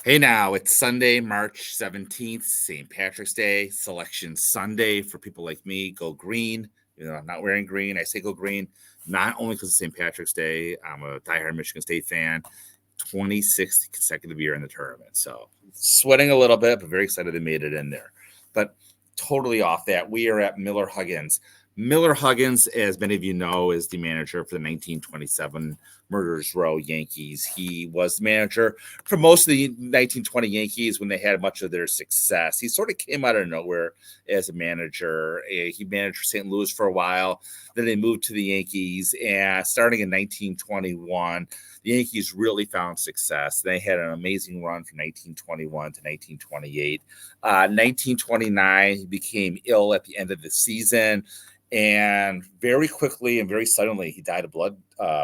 Hey now, it's Sunday, March 17th, St. Patrick's Day, Selection Sunday for people like me. Go green. I'm not wearing green. I say go green, not only because it's St. Patrick's Day. I'm a diehard Michigan State fan, 26th consecutive year in the tournament. So sweating a little bit, but very excited they made it in there. But totally off that, we are at Miller Huggins. Miller Huggins, as many of you know, is the manager for the 1927 Murderers Row Yankees. He was the manager for most of the 1920 Yankees when they had much of their success. He sort of came out of nowhere as a manager. He managed St. Louis for a while. Then they moved to the Yankees, and starting in 1921, the Yankees really found success. They had an amazing run from 1921 to 1928. 1929, he became ill at the end of the season, and very quickly and very suddenly, he died of blood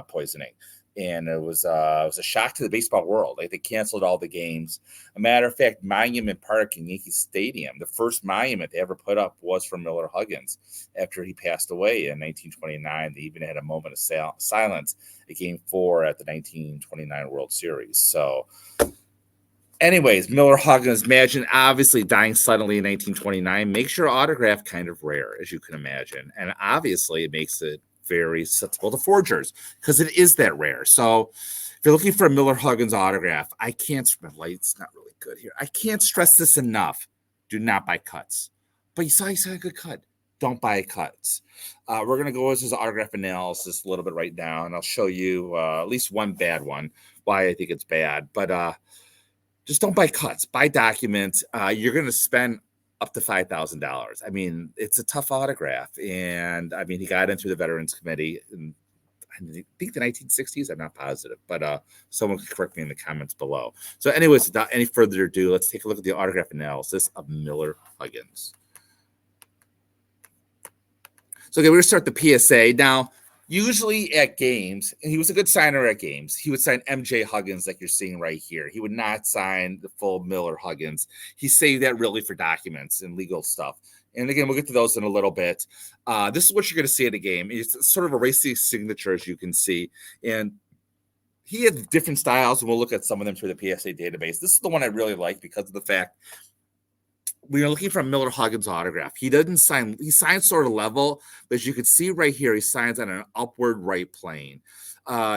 poisoning. And it was a shock to the baseball world. Like, they canceled all the games. A matter of fact, Monument Park in Yankee Stadium, the first monument they ever put up was for Miller Huggins after he passed away in 1929. They even had a moment of silence at Game 4 at the 1929 World Series. So, anyways, Miller Huggins, imagine obviously dying suddenly in 1929 makes your autograph kind of rare, as you can imagine. And obviously, it makes it very susceptible to forgers because it is that rare. So if you're looking for a Miller Huggins autograph, I can't, my light's not really good here. I can't stress this enough. Do not buy cuts. But you saw a good cut. Don't buy cuts. We're going to go with his autograph analysis a little bit right now, and I'll show you at least one bad one, why I think it's bad. But just don't buy cuts. Buy documents. You're going to spend up to $5,000. I mean, it's a tough autograph. And I mean, he got in through the Veterans Committee in, I think, the 1960s. I'm not positive, but someone can correct me in the comments below. So anyways, without any further ado, let's take a look at the autograph analysis of Miller Huggins. So okay, we're going to start the PSA. Now, usually at games, and he was a good signer at games, he would sign MJ Huggins like you're seeing right here. He would not sign the full Miller Huggins. He saved that really for documents and legal stuff. And again, we'll get to those in a little bit. This is what you're going to see at a game. It's sort of a racing signature, as you can see. And he had different styles, and we'll look at some of them through the PSA database. This is the one I really like because of the fact we are looking for a Miller Huggins autograph. He doesn't sign, he signs sort of level, but as you can see right here, he signs on an upward right plane.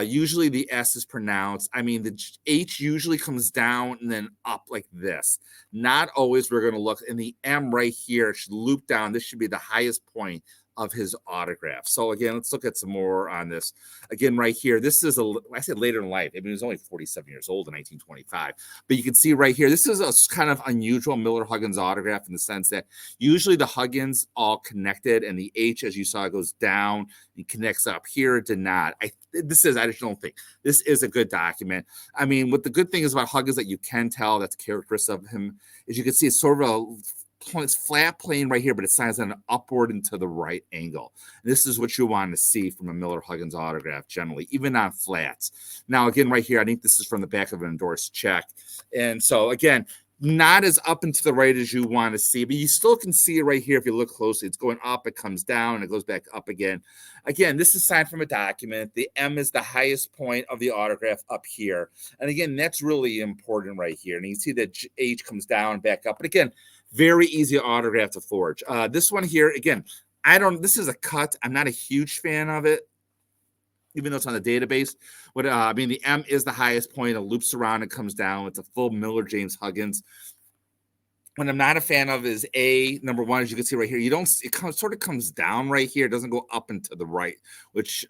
Usually the S is pronounced. I mean, the H usually comes down and then up like this. Not always. We're going to look, and the M right here should loop down. This should be the highest point of his autograph. So again, let's look at some more on this. Again, right here, this is I said later in life. I mean, he was only 47 years old in 1925, but you can see right here, this is a kind of unusual Miller Huggins autograph in the sense that usually the Huggins all connected, and the H, as you saw, goes down and connects up. Here it did not. I just don't think this is a good document. I mean, what the good thing is about Huggins that you can tell that's characteristic of him is you can see it's sort of a it's flat plane right here, but it signs on an upward and to the right angle. This is what you want to see from a Miller Huggins autograph generally, even on flats. Now, again, right here, I think this is from the back of an endorsed check. And so, again, not as up and to the right as you want to see, but you still can see it right here if you look closely. It's going up, it comes down, and it goes back up again. Again, this is signed from a document. The M is the highest point of the autograph up here. And again, that's really important right here. And you can see that H comes down and back up. But again, very easy autograph to forge. This one here, again, this is a cut. I'm not a huge fan of it, even though it's on the database. But I mean, the M is the highest point. It loops around and comes down. It's a full Miller James Huggins. What I'm not a fan of is number one, as you can see right here, it sort of comes down right here. It doesn't go up and to the right, which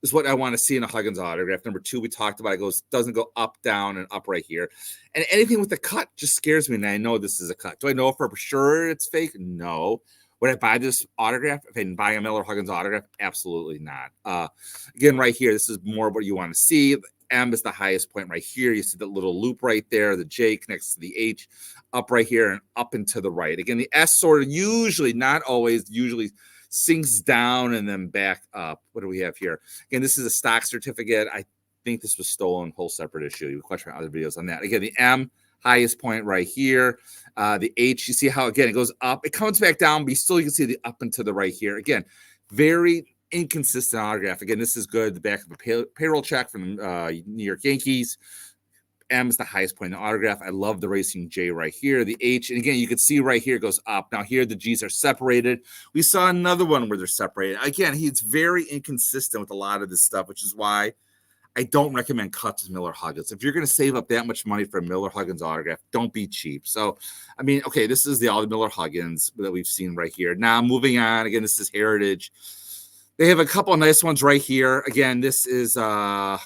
is what I want to see in a Huggins autograph. Number two, we talked about, doesn't go up, down, and up right here. And anything with the cut just scares me, and I know this is a cut. Do I know for sure it's fake? No. Would I buy this autograph if I'm buying a Miller Huggins autograph? Absolutely not. Again, right here, this is more what you want to see. M is the highest point right here. You see the little loop right there. The J connects to the H up right here and up and to the right. Again, the S sort of usually, not always, usually sinks down and then back up. What do we have here? Again, this is a stock certificate. I think this was stolen, whole separate issue. You can watch my other videos on that. Again, the M, highest point right here. The H, you see how, again, it goes up. It comes back down, but you can see the up and to the right here. Again, very inconsistent autograph. Again, this is good. The back of a payroll check from New York Yankees. M is the highest point in the autograph. I love the racing J right here. The H, and again, you can see right here it goes up. Now here the G's are separated. We saw another one where they're separated. Again, he's very inconsistent with a lot of this stuff, which is why I don't recommend cuts with Miller Huggins. If you're going to save up that much money for a Miller Huggins autograph, don't be cheap. So, I mean, okay, this is the Miller Huggins that we've seen right here. Now, moving on. Again, this is Heritage. They have a couple of nice ones right here. Again, this is, I'm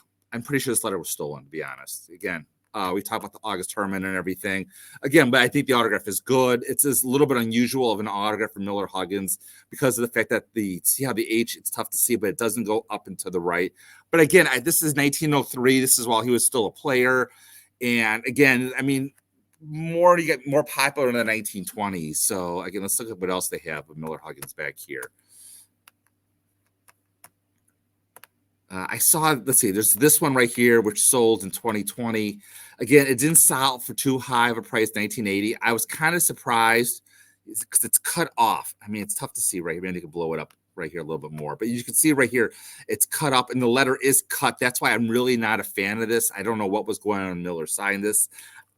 pretty sure this letter was stolen, to be honest. Again, we talked about the August tournament and everything. Again, but I think the autograph is good. It's a little bit unusual of an autograph for Miller Huggins because of the fact that see how the H, it's tough to see, but it doesn't go up and to the right. But again, this is 1903. This is while he was still a player. And again, I mean, you get more popular in the 1920s. So again, let's look at what else they have with Miller Huggins back here. I saw, let's see, there's this one right here, which sold in 2020. Again, it didn't sell for too high of a price, 1980. I was kind of surprised because it's cut off. I mean, it's tough to see right here. Maybe you can blow it up right here a little bit more. But you can see right here, it's cut up and the letter is cut. That's why I'm really not a fan of this. I don't know what was going on when Miller signed this.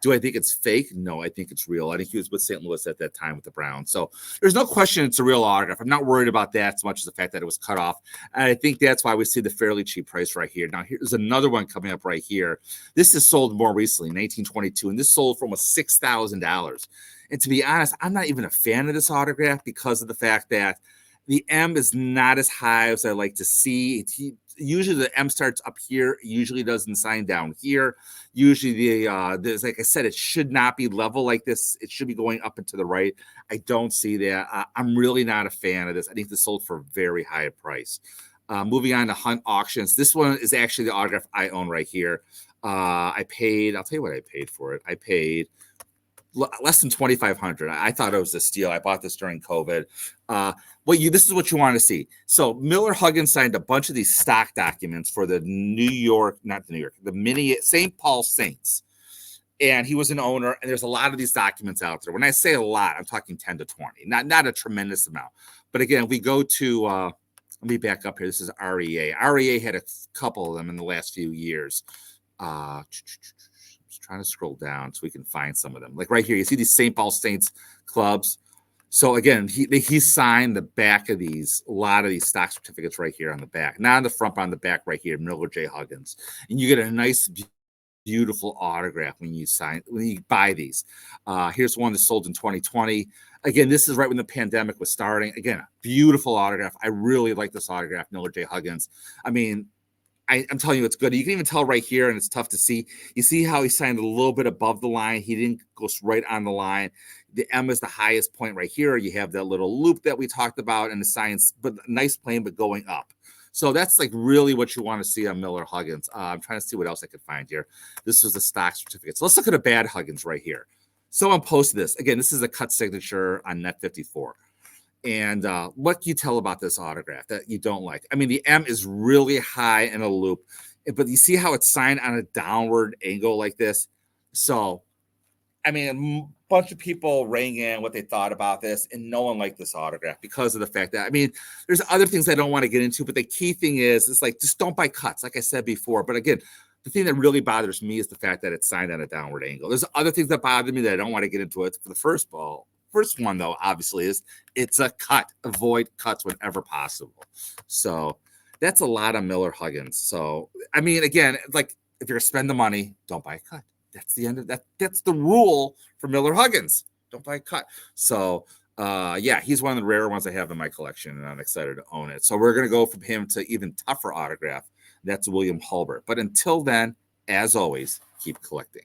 Do I think it's fake? No, I think it's real. I think he was with St. Louis at that time with the Browns. So there's no question it's a real autograph. I'm not worried about that as much as the fact that it was cut off. And I think that's why we see the fairly cheap price right here. Now, here's another one coming up right here. This is sold more recently, 1922, and this sold for almost $6,000. And to be honest, I'm not even a fan of this autograph because of the fact that the M is not as high as I like to see. Usually the M starts up here. Usually doesn't sign down here. Usually there's, like I said, it should not be level like this. It should be going up and to the right. I don't see that. I'm really not a fan of this. I think this sold for a very high price. Moving on to Hunt Auctions. This one is actually the autograph I own right here. I'll tell you what I paid for it. I paid less than $2,500. I thought it was a steal. I bought this during COVID. This is what you want to see. So Miller Huggins signed a bunch of these stock documents for the the St. Paul Saints. And he was an owner, and there's a lot of these documents out there. When I say a lot, I'm talking 10 to 20, not a tremendous amount. But again, we go to, let me back up here. This is REA. REA had a couple of them in the last few years. Trying to scroll down so we can find some of them. Like right here, you see these St. Paul Saints clubs. So again, he signed the back of a lot of these stock certificates right here on the back. Not on the front, but on the back right here, Miller J. Huggins. And you get a nice, beautiful autograph when you buy these. Here's one that sold in 2020. Again, this is right when the pandemic was starting. Again, a beautiful autograph. I really like this autograph, Miller J. Huggins. I mean, I'm telling you, it's good. You can even tell right here, and it's tough to see. You see how he signed a little bit above the line. He didn't go right on the line. The M is the highest point right here. You have that little loop that we talked about, and the signs, but nice plane, but going up. So that's like really what you want to see on Miller Huggins. I'm trying to see what else I could find here. This was the stock certificate. So let's look at a bad Huggins right here. Someone posted this. Again, this is a cut signature on Net 54. And what can you tell about this autograph that you don't like? I mean, the M is really high in a loop, but you see how it's signed on a downward angle like this? So, I mean, a bunch of people rang in what they thought about this, and no one liked this autograph because of the fact that, I mean, there's other things I don't want to get into, but the key thing is, it's like, just don't buy cuts, like I said before. But again, the thing that really bothers me is the fact that it's signed on a downward angle. There's other things that bother me that I don't want to get into it for the first ball. First one, though, obviously, is it's a cut. Avoid cuts whenever possible. So that's a lot of Miller Huggins. So, I mean, again, like if you're going to spend the money, don't buy a cut. That's the end of that. That's the rule for Miller Huggins. Don't buy a cut. So, yeah, he's one of the rare ones I have in my collection, and I'm excited to own it. So we're going to go from him to even tougher autograph. That's William Hulbert. But until then, as always, keep collecting.